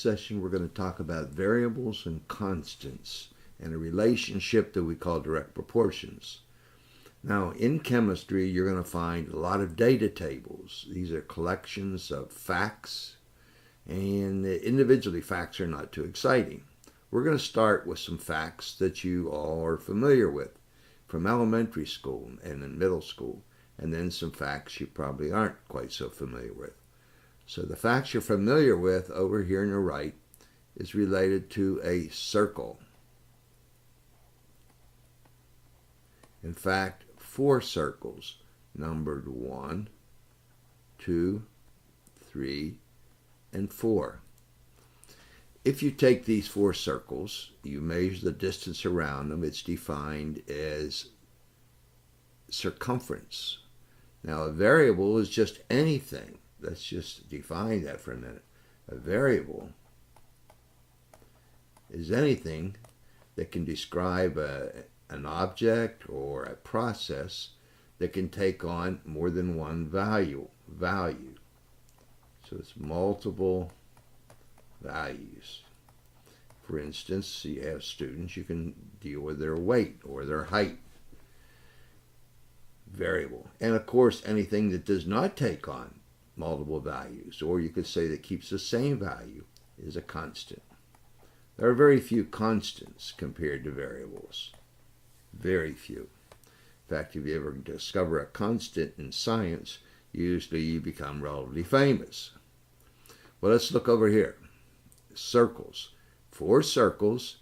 session, we're going to talk about variables and constants and a relationship that we call direct proportions. Now, in chemistry, you're going to find a lot of data tables. These are collections of facts, and individually, facts are not too exciting. We're going to start with some facts that you all are familiar with from elementary school and in middle school, and then some facts you probably aren't quite so familiar with. So the facts you're familiar with over here on the right is related to a circle. In fact, 4 circles, numbered 1, 2, 3, and 4. If you take these 4 circles, you measure the distance around them, it's defined as circumference. Now, a variable is just anything. Let's just define that for a minute. A variable is anything that can describe an object or a process that can take on more than one value. So it's multiple values. For instance, you have students, you can deal with their weight or their height. Variable. And of course, anything that does not take on multiple values, or you could say that keeps the same value, is a constant. There are very few constants compared to variables. Very few. In fact, if you ever discover a constant in science, usually you become relatively famous. Well, let's look over here. Circles. 4 circles,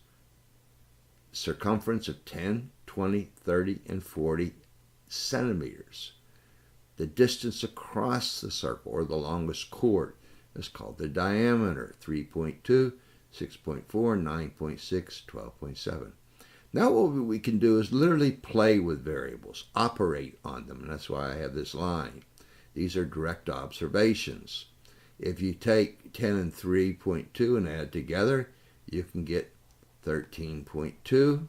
circumference of 10, 20, 30, and 40 centimeters. The distance across the circle, or the longest chord, is called the diameter. 3.2, 6.4, 9.6, 12.7. Now what we can do is literally play with variables, operate on them, and that's why I have this line. These are direct observations. If you take 10 and 3.2 and add together, you can get 13.2.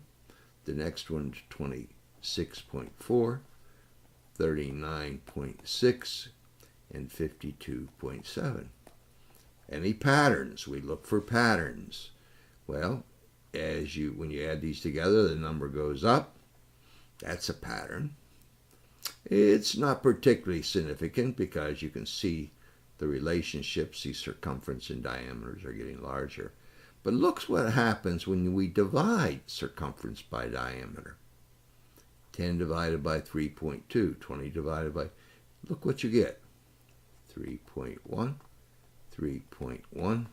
The next one's 26.4, 39.6, and 52.7. Any patterns? We look for patterns. Well, when you add these together, the number goes up. That's a pattern. It's not particularly significant because you can see the relationships. These circumference and diameters are getting larger. But look what happens when we divide circumference by diameter. 10 divided by 3.2, 20 divided by, look what you get. 3.1, 3.1,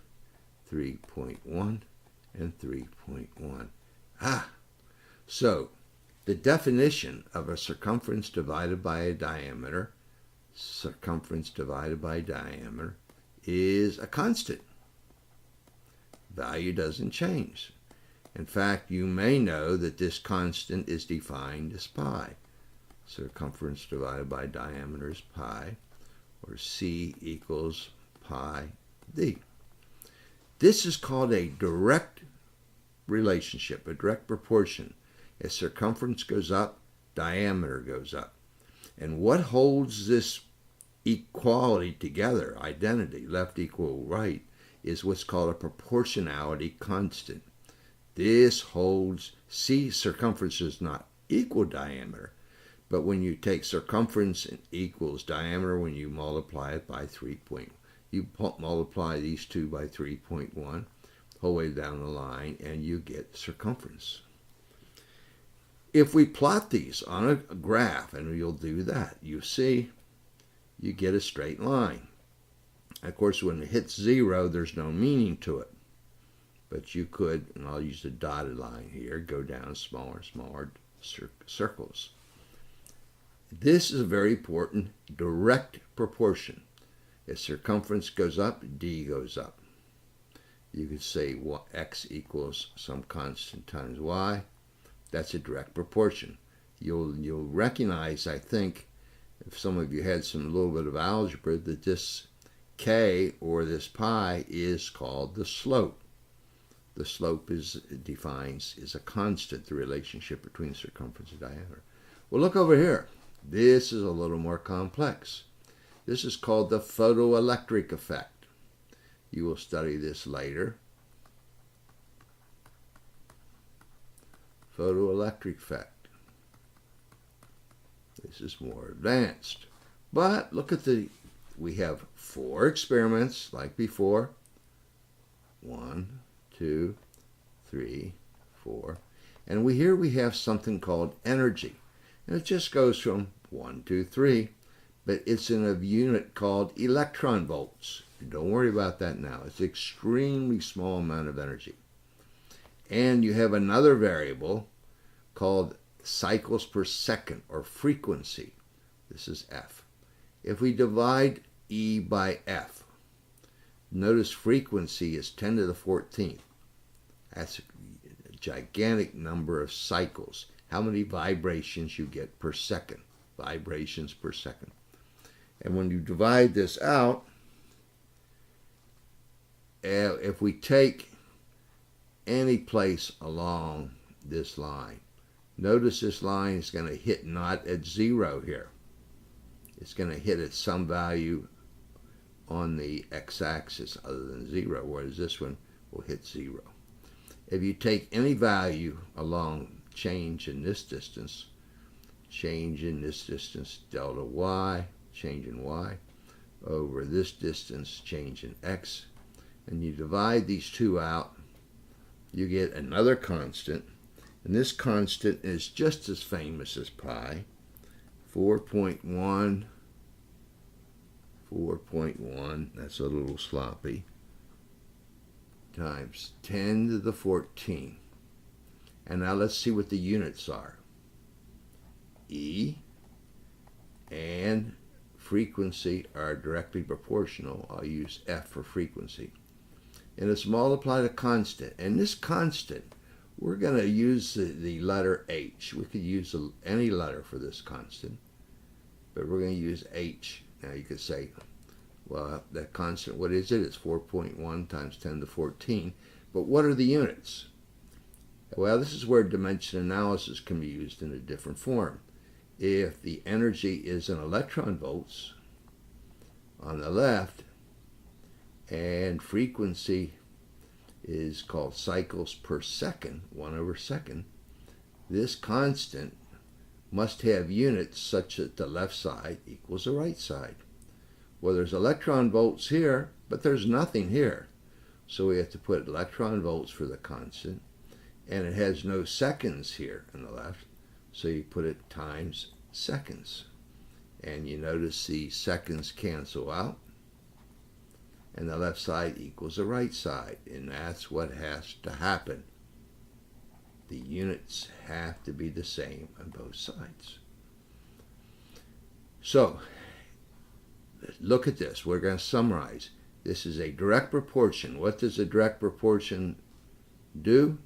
3.1, and 3.1. So the definition of a circumference divided by a diameter, circumference divided by diameter, is a constant. Value doesn't change. In fact, you may know that this constant is defined as pi. Circumference divided by diameter is pi, or C equals pi d. This is called a direct relationship, a direct proportion. As circumference goes up, diameter goes up. And what holds this equality together, identity, left equal right, is what's called a proportionality constant. This holds, see, circumference does not equal diameter, but when you take circumference and equals diameter, when you multiply it by 3. You multiply these two by 3.1, whole way down the line, and you get circumference. If we plot these on a graph, and you'll do that, you see, you get a straight line. Of course, when it hits 0, there's no meaning to it. But you could, and I'll use the dotted line here, go down smaller circles. This is a very important direct proportion. As circumference goes up, d goes up. You could say x equals some constant times y. That's a direct proportion. You'll recognize, I think, if some of you had some little bit of algebra, that this k or this pi is called the slope. The slope defines a constant, the relationship between circumference and diameter. Well, look over here. This is a little more complex. This is called the photoelectric effect. You will study this later. Photoelectric effect. This is more advanced. But look at we have 4 experiments like before. 1, 2, 3, 4. And here we have something called energy. And it just goes from 1, 2, 3. But it's in a unit called electron volts. Don't worry about that now. It's an extremely small amount of energy. And you have another variable called cycles per second, or frequency. This is F. If we divide E by F, notice frequency is 10 to the 14th. That's a gigantic number of cycles. How many vibrations you get per second. Vibrations per second. And when you divide this out, if we take any place along this line, notice this line is going to hit not at 0 here. It's going to hit at some value on the x-axis other than 0, whereas this one will hit 0. If you take any value along change in this distance, delta y, change in y, over this distance, change in x, and you divide these two out, you get another constant, and this constant is just as famous as pi, 4.1, that's a little sloppy, times 10 to the 14. And now let's see what the units are. E and frequency are directly proportional. I'll use F for frequency. And it's multiplied a constant. And this constant, we're going to use the letter H. We could use any letter for this constant, but we're going to use H. Now you could say, well, that constant, what is it? It's 4.1 times 10 to the 14. But what are the units? Well, this is where dimension analysis can be used in a different form. If the energy is in electron volts on the left, and frequency is called cycles per second, 1 over second, this constant must have units such that the left side equals the right side. Well, there's electron volts here, but there's nothing here. So we have to put electron volts for the constant, and it has no seconds here on the left, so you put it times seconds. And you notice the seconds cancel out, and the left side equals the right side, and that's what has to happen. The units have to be the same on both sides. So, look at this. We're going to summarize. This is a direct proportion. What does a direct proportion do?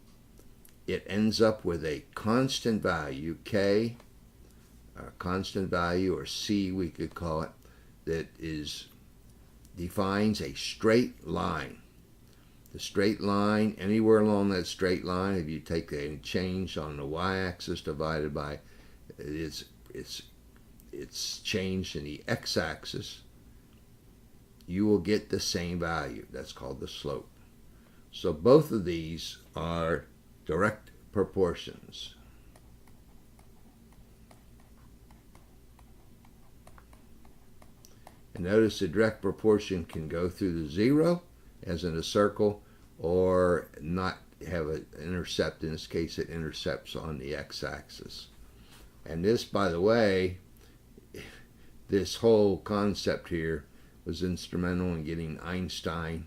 It ends up with a constant value, K, a constant value, or C we could call it, that defines a straight line. The straight line, anywhere along that straight line, if you take a change on the y-axis divided by its change in the x-axis, you will get the same value. That's called the slope. So both of these are direct proportions. And notice the direct proportion can go through the 0, as in a circle, or not have an intercept. In this case, it intercepts on the x-axis. And this, by the way, this whole concept here was instrumental in getting Einstein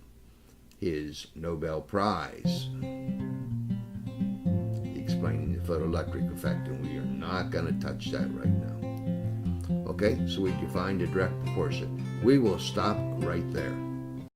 his Nobel Prize, explaining the photoelectric effect, and we are not going to touch that right now. Okay, so we defined a direct proportion. We will stop right there.